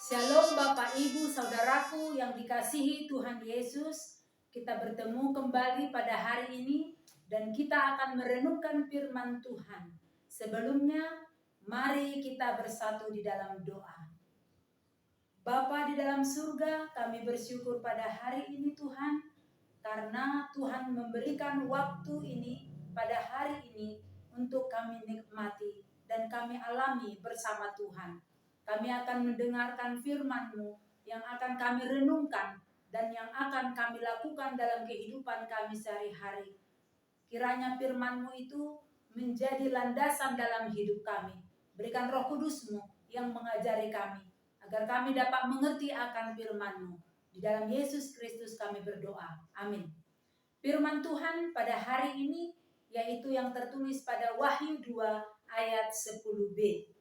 Shalom Bapak Ibu Saudaraku yang dikasihi Tuhan Yesus. Kita bertemu kembali pada hari ini dan kita akan merenungkan firman Tuhan. Sebelumnya, mari kita bersatu di dalam doa. Bapa di dalam surga, kami bersyukur pada hari ini Tuhan, karena Tuhan memberikan waktu ini pada hari ini untuk kami nikmati dan kami alami bersama Tuhan. Kami akan mendengarkan firman-Mu yang akan kami renungkan dan yang akan kami lakukan dalam kehidupan kami sehari-hari. Kiranya firman-Mu itu menjadi landasan dalam hidup kami. Berikan Roh Kudus-Mu yang mengajari kami, agar kami dapat mengerti akan firman-Mu. Di dalam Yesus Kristus kami berdoa. Amin. Firman Tuhan pada hari ini yaitu yang tertulis pada Wahyu 2 ayat 10b.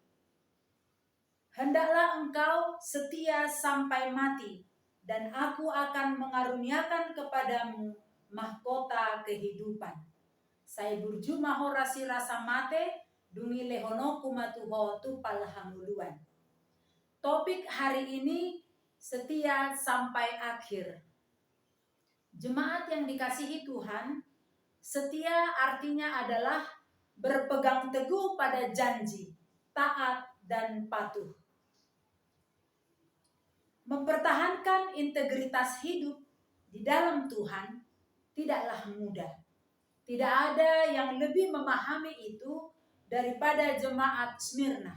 Hendaklah engkau setia sampai mati, dan aku akan mengaruniakan kepadamu mahkota kehidupan. Saya burju mahorasi rasa mate, dungi lehono kumatuho tupal hanguluan. Topik hari ini, setia sampai akhir. Jemaat yang dikasihi Tuhan, setia artinya adalah berpegang teguh pada janji, taat dan patuh. Mempertahankan integritas hidup di dalam Tuhan tidaklah mudah. Tidak ada yang lebih memahami itu daripada jemaat Smyrna.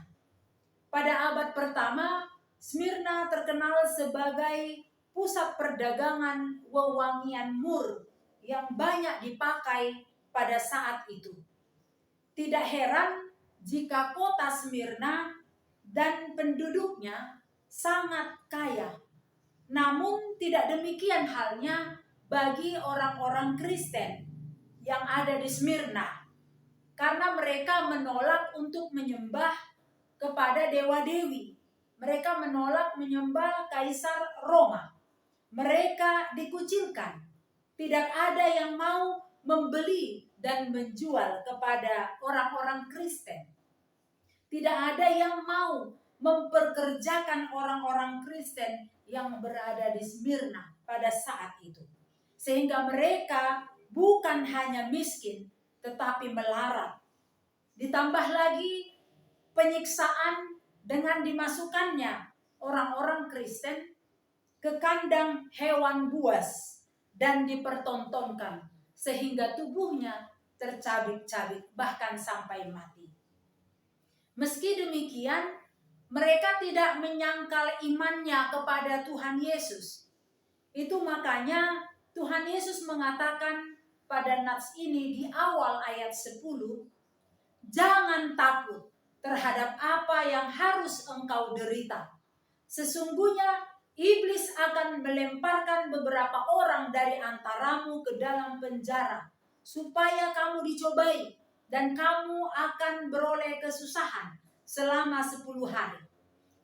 Pada abad pertama, Smyrna terkenal sebagai pusat perdagangan wewangian mur yang banyak dipakai pada saat itu. Tidak heran jika kota Smyrna dan penduduknya sangat kaya. Namun tidak demikian halnya bagi orang-orang Kristen yang ada di Smyrna, karena mereka menolak untuk menyembah kepada dewa-dewi. Mereka menolak menyembah Kaisar Roma. Mereka dikucilkan. Tidak ada yang mau membeli dan menjual kepada orang-orang Kristen. Tidak ada yang mau memperkerjakan orang-orang Kristen yang berada di Smyrna pada saat itu. Sehingga mereka bukan hanya miskin, tetapi melarat. Ditambah lagi penyiksaan dengan dimasukkannya orang-orang Kristen ke kandang hewan buas dan dipertontonkan sehingga tubuhnya tercabik-cabik bahkan sampai mati. Meski demikian, mereka tidak menyangkal imannya kepada Tuhan Yesus. Itu makanya Tuhan Yesus mengatakan pada nats ini di awal ayat 10, jangan takut terhadap apa yang harus engkau derita. Sesungguhnya iblis akan melemparkan beberapa orang dari antaramu ke dalam penjara, supaya kamu dicobai, dan kamu akan beroleh kesusahan selama 10 hari.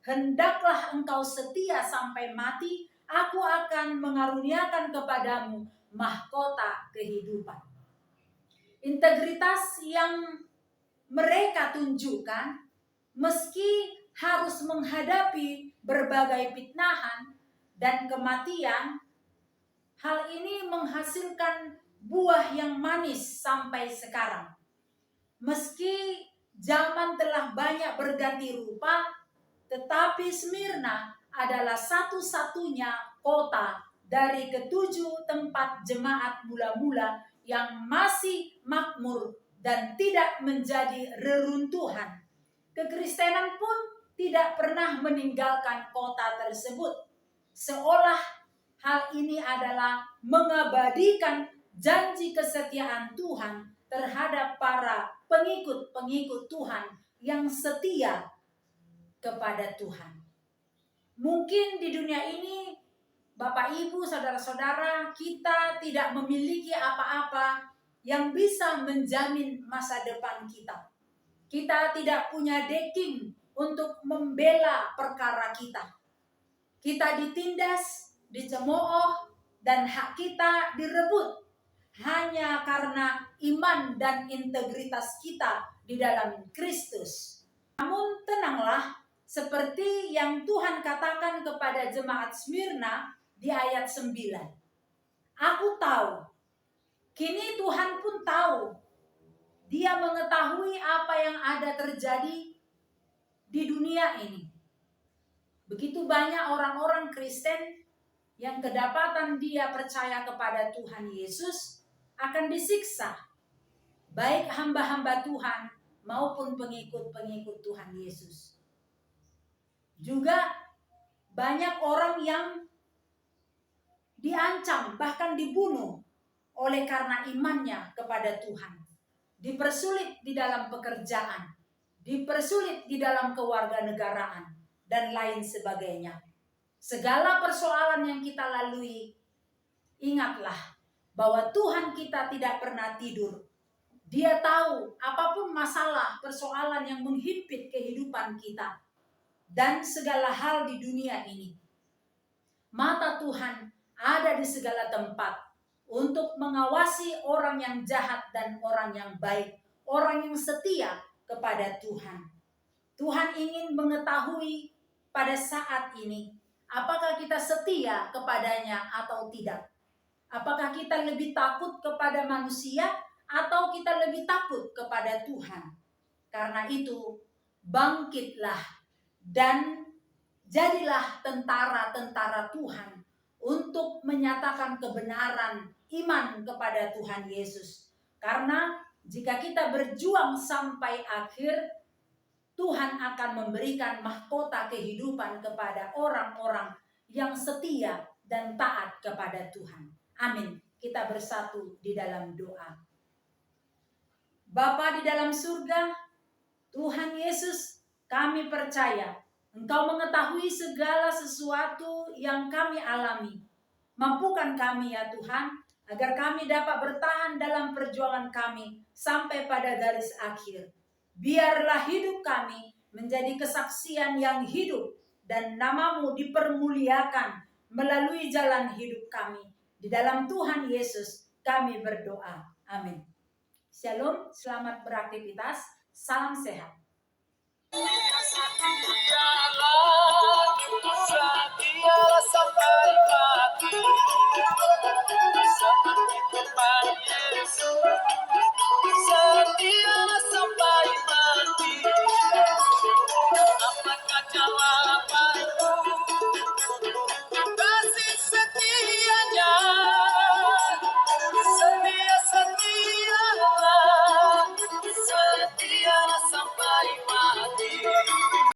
Hendaklah engkau setia sampai mati, aku akan mengaruniakan kepadamu mahkota kehidupan. Integritas yang mereka tunjukkan, meski harus menghadapi berbagai fitnahan dan kematian, hal ini menghasilkan buah yang manis sampai sekarang. Meski zaman telah banyak berganti rupa, tetapi Smyrna adalah satu-satunya kota dari ketujuh tempat jemaat mula-mula yang masih makmur dan tidak menjadi reruntuhan. Kekristenan pun tidak pernah meninggalkan kota tersebut, seolah hal ini adalah mengabadikan janji kesetiaan Tuhan terhadap para pengikut-pengikut Tuhan yang setia kepada Tuhan. Mungkin di dunia ini, Bapak Ibu, saudara-saudara, kita tidak memiliki apa-apa yang bisa menjamin masa depan kita. Kita tidak punya backing untuk membela perkara kita. Kita ditindas, dicemooh, dan hak kita direbut hanya karena iman dan integritas kita di dalam Kristus. Namun tenanglah, seperti yang Tuhan katakan kepada jemaat Smyrna di ayat 9. Aku tahu, kini Tuhan pun tahu. Dia mengetahui apa yang ada terjadi di dunia ini. Begitu banyak orang-orang Kristen yang kedapatan dia percaya kepada Tuhan Yesus akan disiksa, baik hamba-hamba Tuhan maupun pengikut-pengikut Tuhan Yesus. Juga banyak orang yang diancam, bahkan dibunuh oleh karena imannya kepada Tuhan. Dipersulit di dalam pekerjaan, dipersulit di dalam kewarganegaraan, dan lain sebagainya. Segala persoalan yang kita lalui, ingatlah bahwa Tuhan kita tidak pernah tidur. Dia tahu apapun masalah, persoalan yang menghimpit kehidupan kita dan segala hal di dunia ini. Mata Tuhan ada di segala tempat untuk mengawasi orang yang jahat dan orang yang baik, orang yang setia kepada Tuhan. Tuhan ingin mengetahui pada saat ini, apakah kita setia kepadanya atau tidak? Apakah kita lebih takut kepada manusia atau kita lebih takut kepada Tuhan? Karena itu, bangkitlah dan jadilah tentara-tentara Tuhan untuk menyatakan kebenaran iman kepada Tuhan Yesus. Karena jika kita berjuang sampai akhir, Tuhan akan memberikan mahkota kehidupan kepada orang-orang yang setia dan taat kepada Tuhan. Amin. Kita bersatu di dalam doa. Bapa di dalam surga, Tuhan Yesus, kami percaya Engkau mengetahui segala sesuatu yang kami alami. Mampukan kami ya Tuhan, agar kami dapat bertahan dalam perjuangan kami sampai pada garis akhir. Biarlah hidup kami menjadi kesaksian yang hidup dan nama-Mu dipermuliakan melalui jalan hidup kami. Di dalam Tuhan Yesus kami berdoa. Amin. Shalom, selamat beraktivitas, salam sehat. Sampai mati seperti kemarin.